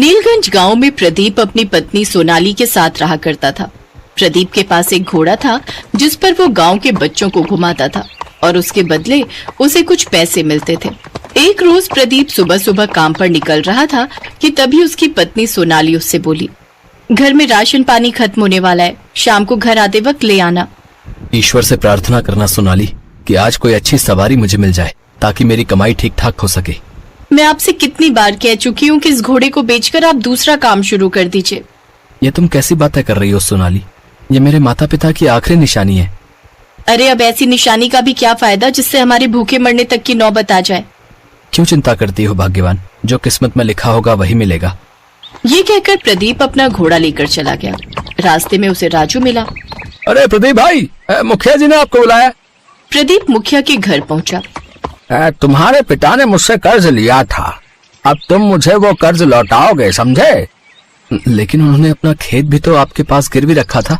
नीलगंज गांव में प्रदीप अपनी पत्नी सोनाली के साथ रहा करता था। प्रदीप के पास एक घोड़ा था जिस पर वो गांव के बच्चों को घुमाता था और उसके बदले उसे कुछ पैसे मिलते थे। एक रोज प्रदीप सुबह सुबह काम पर निकल रहा था कि तभी उसकी पत्नी सोनाली उससे बोली, घर में राशन पानी खत्म होने वाला है, शाम को घर आते वक्त ले आना। ईश्वर से प्रार्थना करना सोनाली कि आज कोई अच्छी सवारी मुझे मिल जाए ताकि मेरी कमाई ठीक ठाक हो सके। मैं आपसे कितनी बार कह चुकी हूँ कि इस घोड़े को बेचकर आप दूसरा काम शुरू कर दीजिए। ये तुम कैसी बातें कर रही हो सोनाली? ये मेरे माता पिता की आखिरी निशानी है। अरे अब ऐसी निशानी का भी क्या फायदा जिससे हमारे भूखे मरने तक की नौबत आ जाए। क्यों चिंता करती हो भाग्यवान, जो किस्मत में लिखा होगा वही मिलेगा। ये कहकर प्रदीप अपना घोड़ा लेकर चला गया। रास्ते में उसे राजू मिला। अरे प्रदीप भाई, मुखिया जी ने आपको बुलाया। प्रदीप मुखिया के घर पहुंचा। तुम्हारे पिता ने मुझसे कर्ज लिया था, अब तुम मुझे वो कर्ज लौटाओगे, समझे? लेकिन उन्होंने अपना खेत भी तो आपके पास गिरवी रखा था।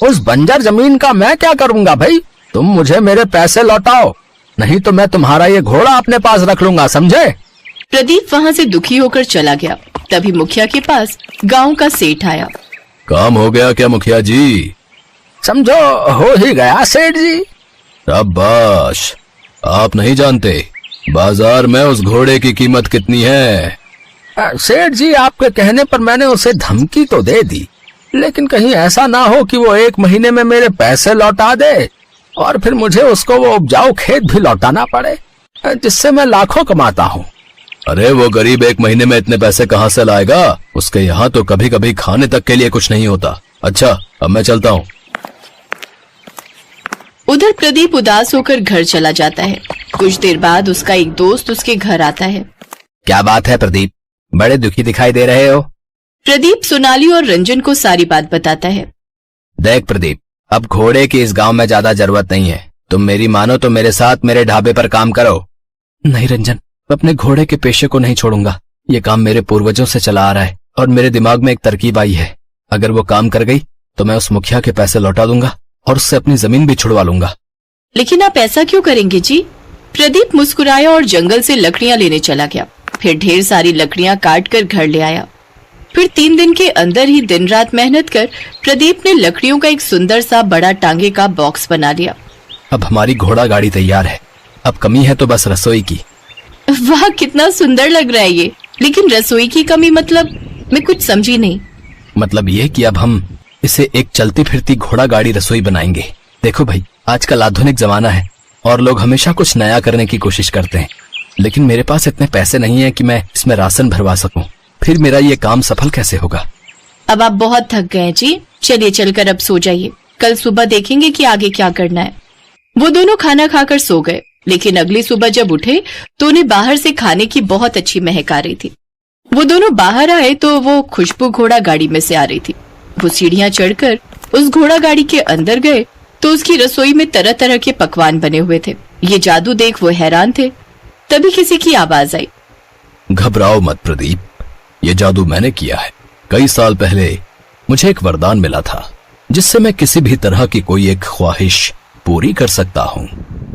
उस बंजर जमीन का मैं क्या करूंगा भाई? तुम मुझे मेरे पैसे लौटाओ, नहीं तो मैं तुम्हारा ये घोड़ा अपने पास रख लूंगा, समझे? प्रदीप वहाँ से दुखी होकर चला गया। तभी मुखिया के पास गांव का सेठ आया। काम हो गया क्या मुखिया जी? समझो हो ही गया सेठ जी। शाबाश, आप नहीं जानते बाजार में उस घोड़े की कीमत कितनी है? सेठ जी, आपके कहने पर मैंने उसे धमकी तो दे दी, लेकिन कहीं ऐसा ना हो कि वो 1 महीने में मेरे पैसे लौटा दे और फिर मुझे उसको वो उपजाऊ खेत भी लौटाना पड़े जिससे मैं लाखों कमाता हूँ। अरे वो गरीब 1 महीने में इतने पैसे कहाँ से लाएगा? उसके यहाँ तो कभी कभी खाने तक के लिए कुछ नहीं होता। अच्छा, अब मैं चलता हूँ। उधर प्रदीप उदास होकर घर चला जाता है। कुछ देर बाद उसका एक दोस्त उसके घर आता है। क्या बात है प्रदीप, बड़े दुखी दिखाई दे रहे हो? प्रदीप सोनाली और रंजन को सारी बात बताता है। देख प्रदीप, अब घोड़े की इस गांव में ज्यादा जरूरत नहीं है। तुम मेरी मानो तो मेरे साथ मेरे ढाबे पर काम करो। नहीं रंजन, मैं अपने घोड़े के पेशे को नहीं छोड़ूंगा। ये काम मेरे पूर्वजों से चला आ रहा है और मेरे दिमाग में एक तरकीब आई है। अगर वो काम कर गई तो मैं उस मुखिया के पैसे लौटा दूंगा और उससे अपनी जमीन भी छुड़वा लूंगा। लेकिन आप ऐसा क्यों करेंगे जी? प्रदीप मुस्कुराया और जंगल से लकड़ियां लेने चला गया। फिर ढेर सारी लकड़ियां काट कर घर ले आया। फिर 3 दिन के अंदर ही दिन रात मेहनत कर प्रदीप ने लकड़ियों का एक सुंदर सा बड़ा टांगे का बॉक्स बना लिया। अब हमारी घोड़ा गाड़ी तैयार है। अब कमी है तो बस रसोई की। वाह, कितना सुंदर लग रहा है ये। लेकिन रसोई की कमी मतलब? मैं कुछ समझी नहीं। मतलब ये कि अब हम इसे एक चलती फिरती घोड़ा गाड़ी रसोई बनाएंगे। देखो भाई, आजकल आधुनिक जमाना है और लोग हमेशा कुछ नया करने की कोशिश करते हैं, लेकिन मेरे पास इतने पैसे नहीं है कि मैं इसमें राशन भरवा सकूं। फिर मेरा ये काम सफल कैसे होगा? अब आप बहुत थक गए हैं जी, चलिए चलकर अब सो जाइए। कल सुबह देखेंगे कि आगे क्या करना है। वो दोनों खाना खाकर सो गए, लेकिन अगली सुबह जब उठे तो उन्हें बाहर से खाने की बहुत अच्छी महक आ रही थी। वो दोनों बाहर आए तो वो खुशबू घोड़ा गाड़ी में से आ रही थी। वो सीढ़ियां चढ़कर उस घोड़ा गाड़ी के अंदर गए तो उसकी रसोई में तरह तरह के पकवान बने हुए थे। ये जादू देख वो हैरान थे। तभी किसी की आवाज आई। घबराओ मत प्रदीप, ये जादू मैंने किया है। कई साल पहले मुझे एक वरदान मिला था जिससे मैं किसी भी तरह की कोई एक ख्वाहिश पूरी कर सकता हूँ।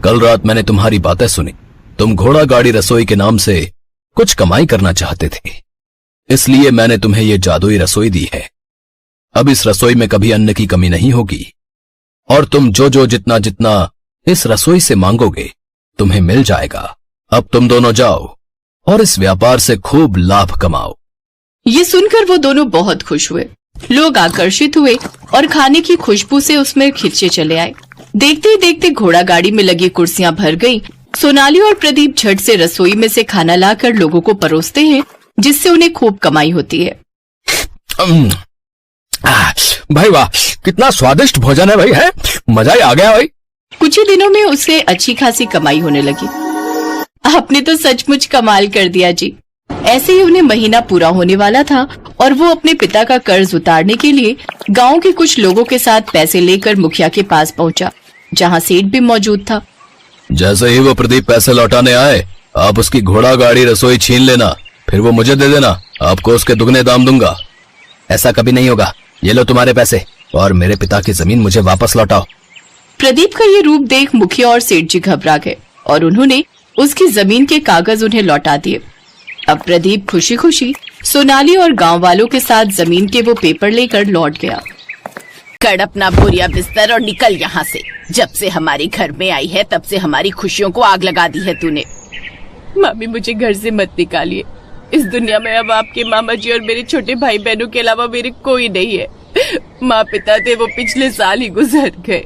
कल रात मैंने तुम्हारी बातें सुनी। तुम घोड़ा गाड़ी रसोई के नाम से कुछ कमाई करना चाहते थे, इसलिए मैंने तुम्हें ये जादुई रसोई दी है। अब इस रसोई में कभी अन्न की कमी नहीं होगी और तुम जो जितना जितना इस रसोई से मांगोगे तुम्हें मिल जाएगा। अब तुम दोनों जाओ और इस व्यापार से खूब लाभ कमाओ। ये सुनकर वो दोनों बहुत खुश हुए। लोग आकर्षित हुए और खाने की खुशबू से उसमें खिंचे चले आए। देखते ही देखते घोड़ा गाड़ी में लगी कुर्सियां भर गईं। सोनाली और प्रदीप झट से रसोई में से खाना लाकर लोगों को परोसते हैं, जिससे उन्हें खूब कमाई होती है। भाई वाह, कितना स्वादिष्ट भोजन है भाई, है मजा ही आ गया भाई। कुछ ही दिनों में उसे अच्छी खासी कमाई होने लगी। आपने तो सचमुच कमाल कर दिया जी। ऐसे ही उन्हें महीना पूरा होने वाला था और वो अपने पिता का कर्ज उतारने के लिए गांव के कुछ लोगों के साथ पैसे लेकर मुखिया के पास पहुंचा, जहां सेठ भी मौजूद था। जैसे ही वो प्रदीप पैसे लौटाने आए, आप उसकी घोड़ा गाड़ी रसोई छीन लेना, फिर वो मुझे दे देना। आपको उसके दुगने दाम दूंगा। ऐसा कभी नहीं होगा। ये लो तुम्हारे पैसे और मेरे पिता की जमीन मुझे वापस लौटाओ। प्रदीप का ये रूप देख मुखिया और सेठ जी घबरा गए और उन्होंने उसकी जमीन के कागज उन्हें लौटा दिए। अब प्रदीप खुशी खुशी सोनाली और गांव वालों के साथ जमीन के वो पेपर लेकर लौट गया। कर अपना बोरिया बिस्तर और निकल यहाँ से। जब से हमारे घर में आई है तब से हमारी खुशियों को आग लगा दी है तूने। मामी मुझे घर से मत निकालिए। इस दुनिया में अब आपके मामा जी और मेरे छोटे भाई बहनों के अलावा मेरे कोई नहीं है। माँ पिता थे वो पिछले साल ही गुजर गए।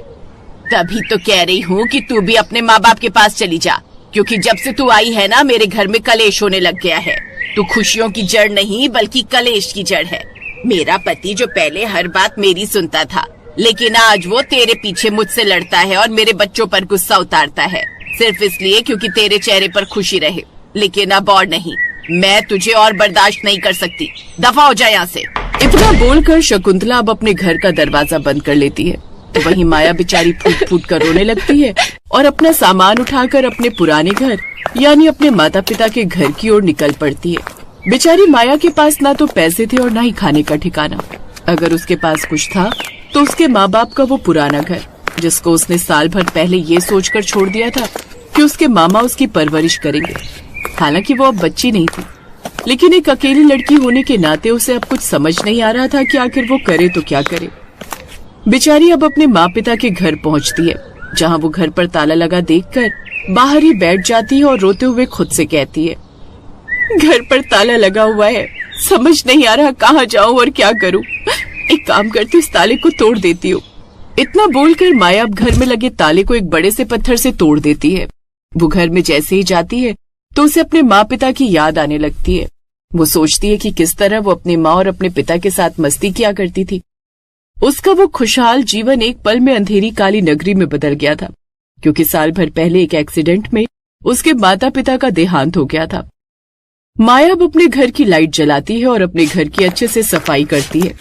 तभी तो कह रही हूँ कि तू भी अपने माँ बाप के पास चली जा, क्योंकि जब से तू आई है ना मेरे घर में कलेश होने लग गया है। तू खुशियों की जड़ नहीं बल्कि कलेश की जड़ है। मेरा पति जो पहले हर बात मेरी सुनता था, लेकिन आज वो तेरे पीछे मुझसे लड़ता है और मेरे बच्चों पर गुस्सा उतारता है, सिर्फ इसलिए क्योंकि तेरे चेहरे पर खुशी रहे। लेकिन अब और नहीं, मैं तुझे और बर्दाश्त नहीं कर सकती। दफा हो जाए यहाँ से। इतना बोलकर शकुंतला अब अपने घर का दरवाजा बंद कर लेती है। तो वहीं माया बेचारी फूट फूट कर रोने लगती है और अपना सामान उठाकर अपने पुराने घर यानी अपने माता पिता के घर की ओर निकल पड़ती है। बेचारी माया के पास ना तो पैसे थे और ना ही खाने का ठिकाना। अगर उसके पास कुछ था तो उसके माँ बाप का वो पुराना घर, जिसको उसने साल भर पहले ये सोचकर छोड़ दिया था कि उसके मामा उसकी परवरिश करेंगे। हालांकि वो अब बच्ची नहीं थी, लेकिन एक अकेली लड़की होने के नाते उसे अब कुछ समझ नहीं आ रहा था कि आखिर वो करे तो क्या करे। बेचारी अब अपने माँ पिता के घर पहुँचती है, जहाँ वो घर पर ताला लगा देखकर बाहर ही बैठ जाती है और रोते हुए खुद से कहती है, घर पर ताला लगा हुआ है, समझ नहीं आ रहा कहाँ जाऊँ और क्या करूँ। एक काम करती हूँ, इस ताले को तोड़ देती हूँ। इतना बोलकर माया अब घर में लगे ताले को एक बड़े से पत्थर से तोड़ देती है। वो घर में जैसे ही जाती है तो उसे अपने माँ पिता की याद आने लगती है। वो सोचती है कि किस तरह वो अपनी माँ और अपने पिता के साथ मस्ती किया करती थी। उसका वो खुशहाल जीवन एक पल में अंधेरी काली नगरी में बदल गया था, क्योंकि साल भर पहले एक एक्सीडेंट में उसके माता पिता का देहांत हो गया था। माया अब अपने घर की लाइट जलाती है और अपने घर की अच्छे से सफाई करती है।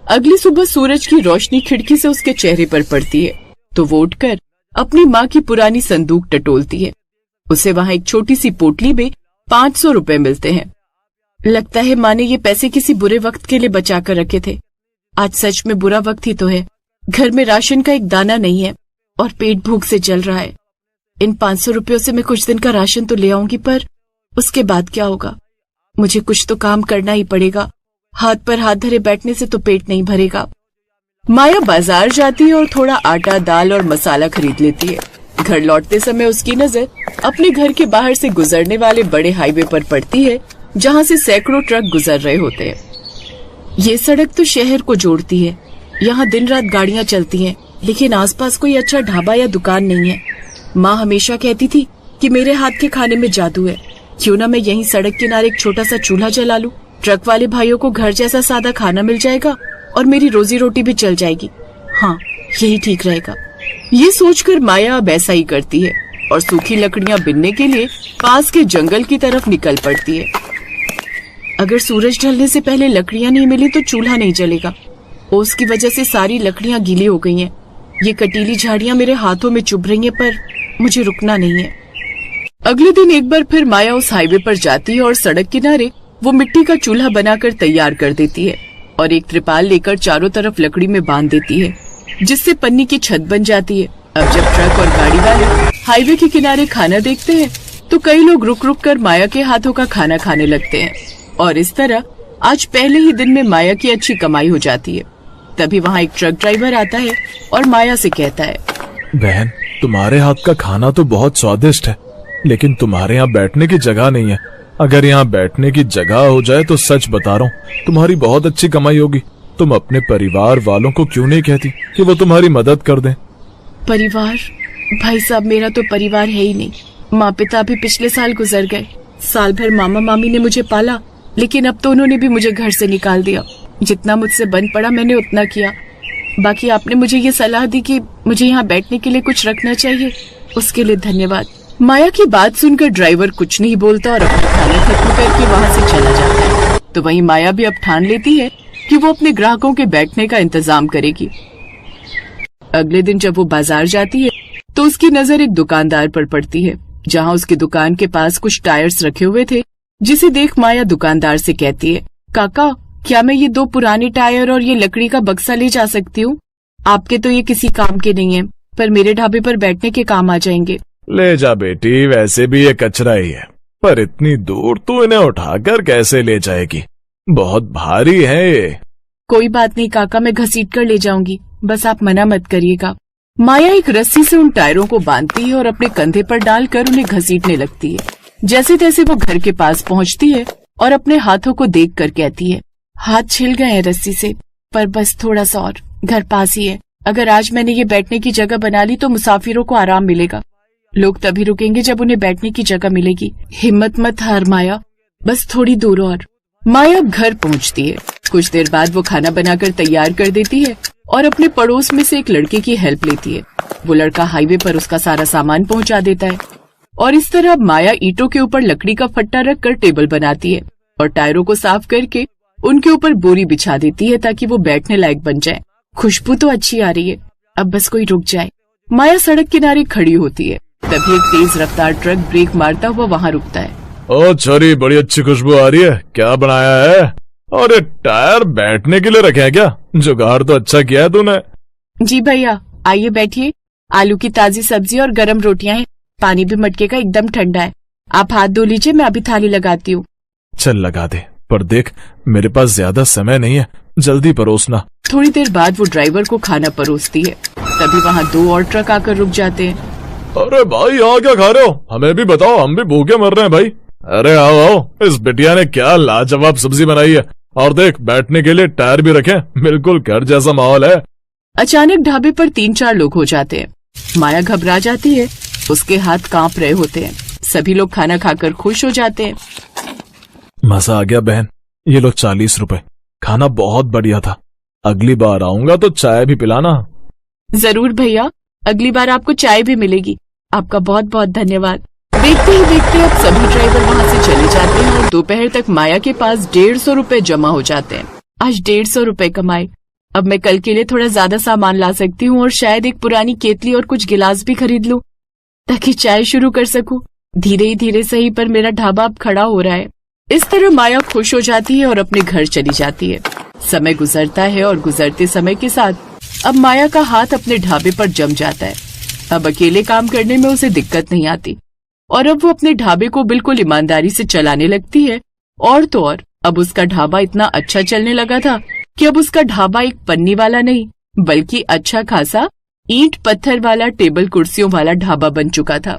अगली सुबह सूरज की रोशनी खिड़की से उसके चेहरे पर पड़ती है तो वो उठकर अपनी माँ की पुरानी संदूक टटोलती है। उसे वहाँ एक छोटी सी पोटली में 500 रुपए मिलते हैं। लगता है माँ ने ये पैसे किसी बुरे वक्त के लिए बचा कर रखे थे। आज सच में बुरा वक्त ही तो है। घर में राशन का एक दाना नहीं है और पेट भूख से जल रहा है। इन 500 रुपयों से मैं कुछ दिन का राशन तो ले आऊंगी, पर उसके बाद क्या होगा? मुझे कुछ तो काम करना ही पड़ेगा। हाथ पर हाथ धरे बैठने से तो पेट नहीं भरेगा। माया बाजार जाती है और थोड़ा आटा, दाल और मसाला खरीद लेती है। घर लौटते समय उसकी नजर अपने घर के बाहर से गुजरने वाले बड़े हाईवे पर पड़ती है, जहाँ से सैकड़ों ट्रक गुजर रहे होते हैं। ये सड़क तो शहर को जोड़ती है। यहाँ दिन रात गाड़ियाँ चलती हैं, लेकिन आसपास कोई अच्छा ढाबा या दुकान नहीं है। माँ हमेशा कहती थी कि मेरे हाथ के खाने में जादू है। क्यों ना मैं यहीं सड़क किनारे एक छोटा सा चूल्हा जला लूं। ट्रक वाले भाइयों को घर जैसा सादा खाना मिल जाएगा और मेरी रोजी रोटी भी चल जाएगी। हाँ, यही ठीक रहेगा। ये सोचकर माया अब ऐसा ही करती है और सूखी लकड़ियाँ बिनने के लिए पास के जंगल की तरफ निकल पड़ती है। अगर सूरज ढलने से पहले लकड़ियाँ नहीं मिली तो चूल्हा नहीं जलेगा। ओस की वजह से सारी लकड़ियाँ गीली हो गई हैं। ये कटीली झाड़ियाँ मेरे हाथों में चुभ रही हैं, पर मुझे रुकना नहीं है। अगले दिन एक बार फिर माया उस हाईवे पर जाती है और सड़क किनारे वो मिट्टी का चूल्हा बनाकर तैयार कर देती है और एक त्रिपाल लेकर चारों तरफ लकड़ी में बांध देती है, जिससे पन्नी की छत बन जाती है। अब जब ट्रक और गाड़ी वाले हाईवे के किनारे खाना देखते हैं तो कई लोग रुक रुक कर माया के हाथों का खाना खाने लगते हैं और इस तरह आज पहले ही दिन में माया की अच्छी कमाई हो जाती है। तभी वहाँ एक ट्रक ड्राइवर आता है और माया से कहता है, बहन, तुम्हारे हाथ का खाना तो बहुत स्वादिष्ट है, लेकिन तुम्हारे यहाँ बैठने की जगह नहीं है। अगर यहाँ बैठने की जगह हो जाए तो सच बता रहा हूँ, तुम्हारी बहुत अच्छी कमाई होगी। तुम अपने परिवार वालों को क्यों नहीं कहती कि वो तुम्हारी मदद कर दें? परिवार? भाई साहब, मेरा तो परिवार है ही नहीं। माँ पिता भी पिछले साल गुजर गए। साल भर मामा मामी ने मुझे पाला, लेकिन अब तो उन्होंने भी मुझे घर से निकाल दिया। जितना मुझसे बन पड़ा मैंने उतना किया। बाकी आपने मुझे ये सलाह दी कि मुझे यहाँ बैठने के लिए कुछ रखना चाहिए, उसके लिए धन्यवाद। माया की बात सुनकर ड्राइवर कुछ नहीं बोलता और अपना खाना खत्म करके वहाँ से चला जाता है। तो वहीं माया भी अब ठान लेती है कि वो अपने ग्राहकों के बैठने का इंतजाम करेगी। अगले दिन जब वो बाजार जाती है तो उसकी नजर एक दुकानदार पर पड़ती है, जहाँ उसकी दुकान के पास कुछ टायर्स रखे हुए थे, जिसे देख माया दुकानदार से कहती है, काका, क्या मैं ये 2 पुराने टायर और ये लकड़ी का बक्सा ले जा सकती हूँ? आपके तो ये किसी काम के नहीं है, पर मेरे ढाबे पर बैठने के काम आ जाएंगे। ले जा बेटी, वैसे भी ये कचरा ही है, पर इतनी दूर तू इन्हें उठाकर कैसे ले जाएगी? बहुत भारी है ये। कोई बात नहीं काका, मैं घसीट कर ले जाऊंगी, बस आप मना मत करिएगा। माया एक रस्सी से उन टायरों को बांधती है और अपने कंधे पर डालकर उन्हें घसीटने लगती है। जैसे तैसे वो घर के पास पहुंचती है और अपने हाथों को देखकर कहती है, हाथ छिल गए हैं रस्सी से, पर बस थोड़ा सा और, घर पास ही है। अगर आज मैंने ये बैठने की जगह बना ली तो मुसाफिरों को आराम मिलेगा। लोग तभी रुकेंगे जब उन्हें बैठने की जगह मिलेगी। हिम्मत मत हार माया, बस थोड़ी दूर और। माया घर पहुंचती है। कुछ देर बाद वो खाना बनाकर तैयार कर देती है और अपने पड़ोस में से एक लड़के की हेल्प लेती है। वो लड़का हाईवे पर उसका सारा सामान पहुंचा देता है और इस तरह माया ईंटों के ऊपर लकड़ी का फट्टा रखकर टेबल बनाती है और टायरों को साफ करके उनके ऊपर बोरी बिछा देती है ताकि वो बैठने लायक बन जाए। खुशबू तो अच्छी आ रही है, अब बस कोई रुक जाए। माया सड़क किनारे खड़ी होती है, तभी एक तेज रफ्तार ट्रक ब्रेक मारता हुआ वहाँ रुकता है। ओ छोरी, बड़ी अच्छी खुशबू आ रही है, क्या बनाया है? और ये टायर बैठने के लिए रखे हैं क्या? जुगाड़ तो अच्छा किया है तूने। जी भैया, आइए बैठिए। आलू की ताजी सब्जी और गरम रोटियां हैं। पानी भी मटके का एकदम ठंडा है। आप हाथ धो लीजिए, मैं अभी थाली लगाती हूँ। चल लगा दे, पर देख मेरे पास ज्यादा समय नहीं है, जल्दी परोसना। थोड़ी देर बाद वो ड्राइवर को खाना परोसती है। तभी वहाँ 2 और ट्रक आकर रुक जाते हैं। अरे भाई, यहाँ क्या खा रहे हो? हमें भी बताओ, हम भी भूखे मर रहे हैं भाई। अरे आओ आओ, इस बिटिया ने क्या लाजवाब सब्जी बनाई है। और देख, बैठने के लिए टायर भी रखे, बिल्कुल घर जैसा माहौल है। अचानक ढाबे पर 3-4 लोग हो जाते हैं। माया घबरा जाती है, उसके हाथ कांप रहे होते हैं। सभी लोग खाना खाकर खुश हो जाते हैं। मजा आ गया बहन, ये लो 40 रुपए। खाना बहुत बढ़िया था, अगली बार आऊंगा तो चाय भी पिलाना। जरूर भैया, अगली बार आपको चाय भी मिलेगी। आपका बहुत बहुत धन्यवाद। देखते ही देखते अब सभी ड्राइवर वहाँ से चले जाते हैं और दोपहर तक माया के पास 150 रुपए जमा हो जाते हैं। आज 150 रुपए कमाए। अब मैं कल के लिए थोड़ा ज्यादा सामान ला सकती हूँ और शायद एक पुरानी केतली और कुछ गिलास भी खरीद लूं ताकि चाय शुरू कर सकूं। धीरे ही धीरे सही, पर मेरा ढाबा अब खड़ा हो रहा है। इस तरह माया खुश हो जाती है और अपने घर चली जाती है। समय गुजरता है और गुजरते समय के साथ अब माया का हाथ अपने ढाबे पर जम जाता है। अब अकेले काम करने में उसे दिक्कत नहीं आती और अब वो अपने ढाबे को बिल्कुल ईमानदारी से चलाने लगती है। और तो और, अब उसका ढाबा इतना अच्छा चलने लगा था कि अब उसका ढाबा एक पन्नी वाला नहीं, बल्कि अच्छा खासा ईंट पत्थर वाला टेबल कुर्सियों वाला ढाबा बन चुका था।